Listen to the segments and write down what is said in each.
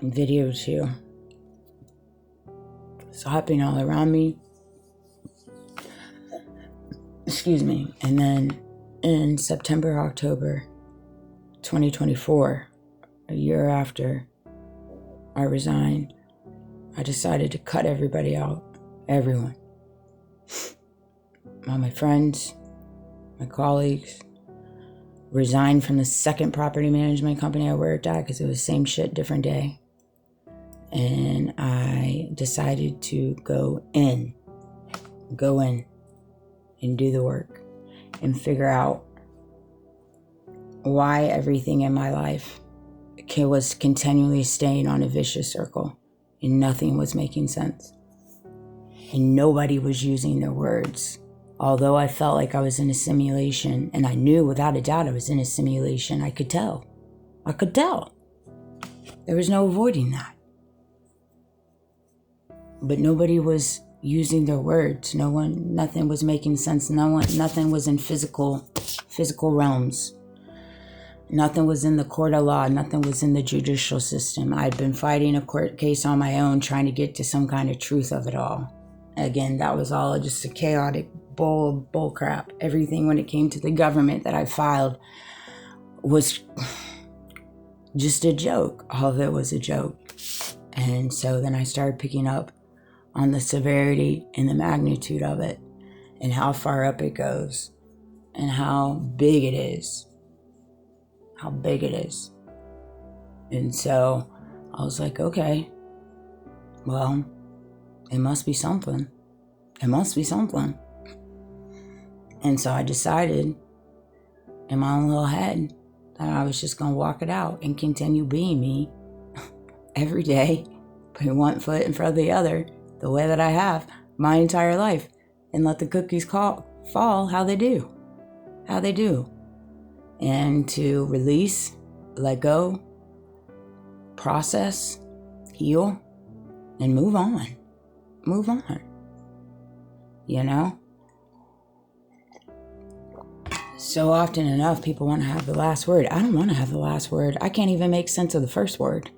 video too. It's happening all around me. Excuse me. And then in September, October 2024, a year after I resigned, I decided to cut everybody out. Everyone. All my friends, my colleagues, resigned from the second property management company I worked at because it was same shit, different day. And I decided to go in and do the work and figure out why everything in my life was continually staying on a vicious circle and nothing was making sense. And nobody was using their words. Although I felt like I was in a simulation, and I knew without a doubt I was in a simulation, I could tell. There was no avoiding that. But nobody was using their words. Nothing was making sense. Nothing was in physical realms. Nothing was in the court of law. Nothing was in the judicial system. I'd been fighting a court case on my own, trying to get to some kind of truth of it all. Again, that was all just a chaotic bull crap. Everything when it came to the government that I filed was just a joke. All of it was a joke. And so then I started picking up on the severity and the magnitude of it and how far up it goes and how big it is. And so I was like, okay, well, it must be something. And so I decided in my own little head that I was just going to walk it out and continue being me every day, putting one foot in front of the other, the way that I have my entire life, and let the cookies fall how they do. And to release, let go, process, heal, and move on. You know? So often enough, people want to have the last word. I don't want to have the last word. I can't even make sense of the first word.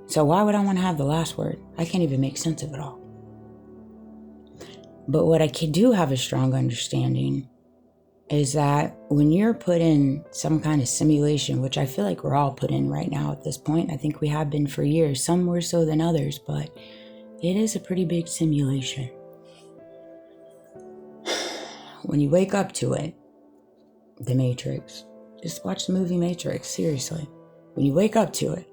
So why would I want to have the last word? I can't even make sense of it all. But what I do have a strong understanding is that when you're put in some kind of simulation, which I feel like we're all put in right now at this point, I think we have been for years, some more so than others, but it is a pretty big simulation. When you wake up to it, The Matrix, just watch the movie Matrix, seriously. When you wake up to it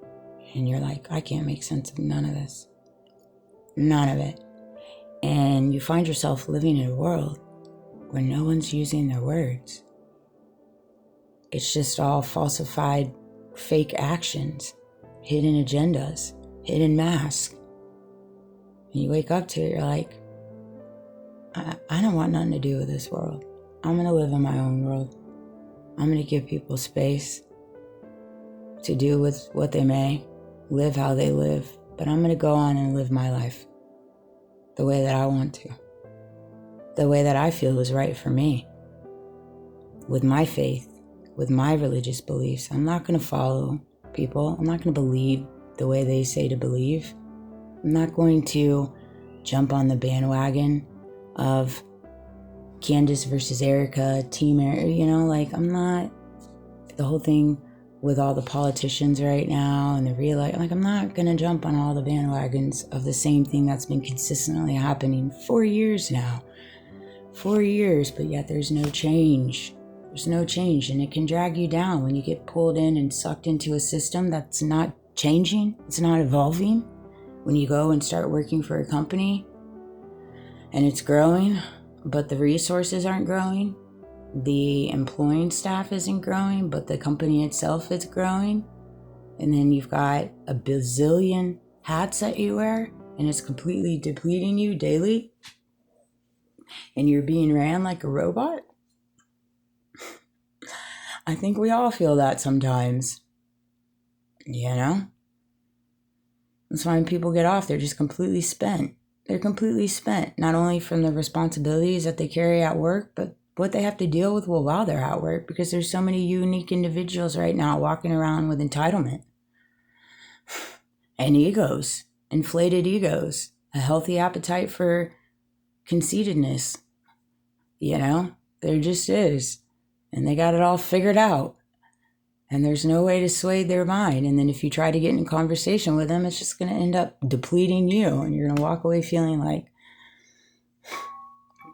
and you're like, I can't make sense of none of this, none of it. And you find yourself living in a world where no one's using their words. It's just all falsified, fake actions, hidden agendas, hidden masks. And you wake up to it, you're like, I don't want nothing to do with this world. I'm going to live in my own world. I'm going to give people space to do with what they may, live how they live, but I'm going to go on and live my life the way that I want to, the way that I feel is right for me, with my faith, with my religious beliefs. I'm not going to follow people. I'm not going to believe the way they say to believe. I'm not going to jump on the bandwagon of Candace versus Erica, Team Erica, I'm not, the whole thing with all the politicians right now and the real, I'm not going to jump on all the bandwagons of the same thing that's been consistently happening for years now. 4 years, but yet there's no change. There's no change, and it can drag you down when you get pulled in and sucked into a system that's not changing, it's not evolving. When you go and start working for a company and it's growing, but the resources aren't growing, the employing staff isn't growing, but the company itself is growing, and then you've got a bazillion hats that you wear, and it's completely depleting you daily, and you're being ran like a robot. I think we all feel that sometimes, That's why when people get off, they're just completely spent. They're completely spent, not only from the responsibilities that they carry at work, but what they have to deal with while they're at work, because there's so many unique individuals right now walking around with entitlement. and egos, inflated egos, a healthy appetite for conceitedness. There just is. And they got it all figured out. And there's no way to sway their mind. And then if you try to get in conversation with them, it's just going to end up depleting you. And you're going to walk away feeling like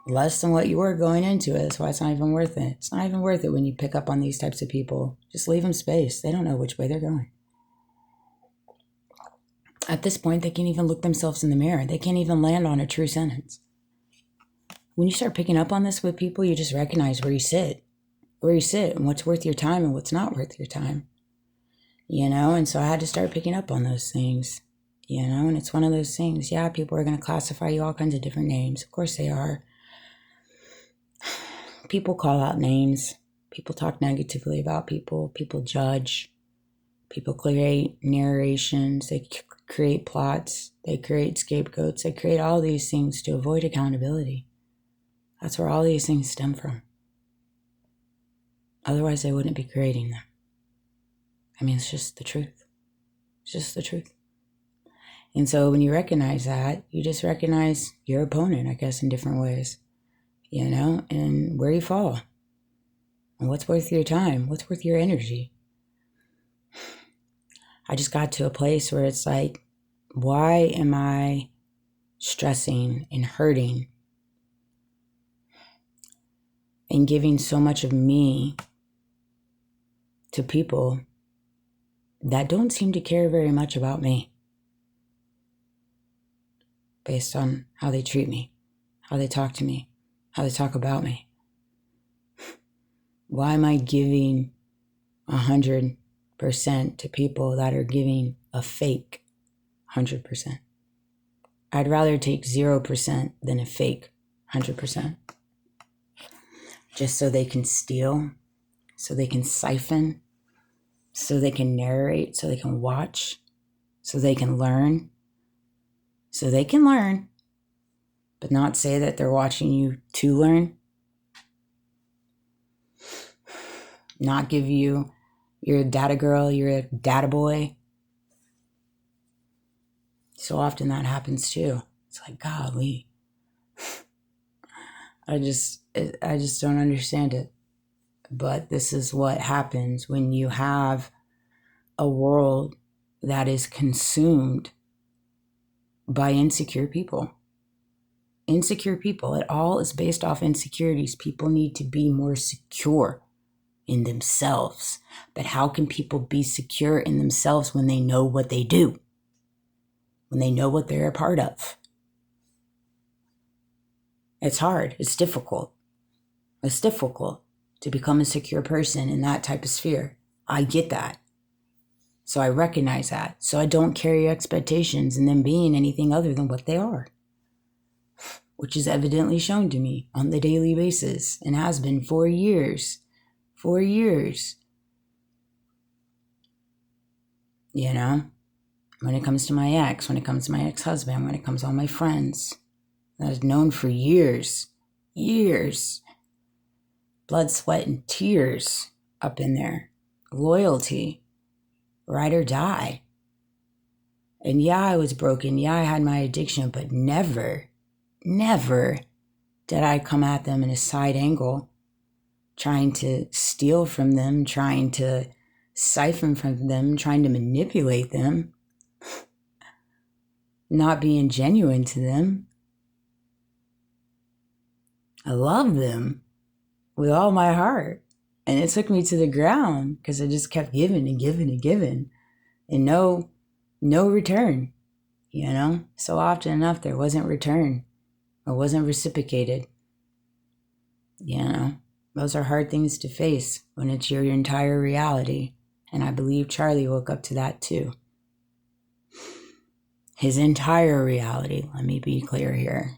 less than what you were going into it. That's why it's not even worth it. It's not even worth it when you pick up on these types of people. Just leave them space. They don't know which way they're going. At this point, they can't even look themselves in the mirror. They can't even land on a true sentence. When you start picking up on this with people, you just recognize where you sit and what's worth your time and what's not worth your time. And so I had to start picking up on those things, and it's one of those things. Yeah, people are going to classify you all kinds of different names. Of course they are. People call out names. People talk negatively about people. People judge. People create narrations. They create plots. They create scapegoats. They create all these things to avoid accountability. That's where all these things stem from. Otherwise, they wouldn't be creating them. I mean, it's just the truth. It's just the truth. And so when you recognize that, you just recognize your opponent, I guess, in different ways, and where you fall and what's worth your time, what's worth your energy. I just got to a place where it's like, why am I stressing and hurting and giving so much of me to people that don't seem to care very much about me based on how they treat me, how they talk to me, how they talk about me? Why am I giving 100% to people that are giving a fake 100%? I'd rather take 0% than a fake 100%. Just so they can steal, so they can siphon, so they can narrate, so they can watch, so they can learn. So they can learn, but not say that they're watching you to learn. Not give you, you're a data girl, you're a data boy. So often that happens too. It's like, golly. I just don't understand it. But this is what happens when you have a world that is consumed by insecure people. Insecure people. It all is based off insecurities. People need to be more secure in themselves. But how can people be secure in themselves when they know what they do? When they know what they're a part of? It's hard. It's difficult. It's difficult to become a secure person in that type of sphere. I get that. So I recognize that. So I don't carry expectations in them being anything other than what they are, which is evidently shown to me on the daily basis and has been for years. 4 years. When it comes to my ex, when it comes to my ex-husband, when it comes to all my friends that I've known for years, blood, sweat, and tears up in there, loyalty, ride or die. And yeah, I was broken. Yeah, I had my addiction, but never did I come at them in a side angle, trying to steal from them, trying to siphon from them, trying to manipulate them, not being genuine to them. I love them with all my heart. And it took me to the ground because I just kept giving and giving and giving and no return, So often enough, there wasn't return. It wasn't reciprocated. Those are hard things to face when it's your entire reality. And I believe Charlie woke up to that too. His entire reality, let me be clear here.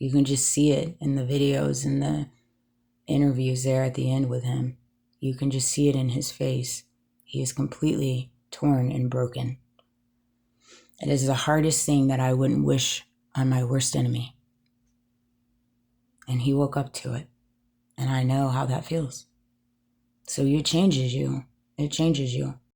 You can just see it in the videos and the interviews there at the end with him. You can just see it in his face. He is completely torn and broken. It is the hardest thing that I wouldn't wish on my worst enemy. And he woke up to it. And I know how that feels. So it changes you. It changes you.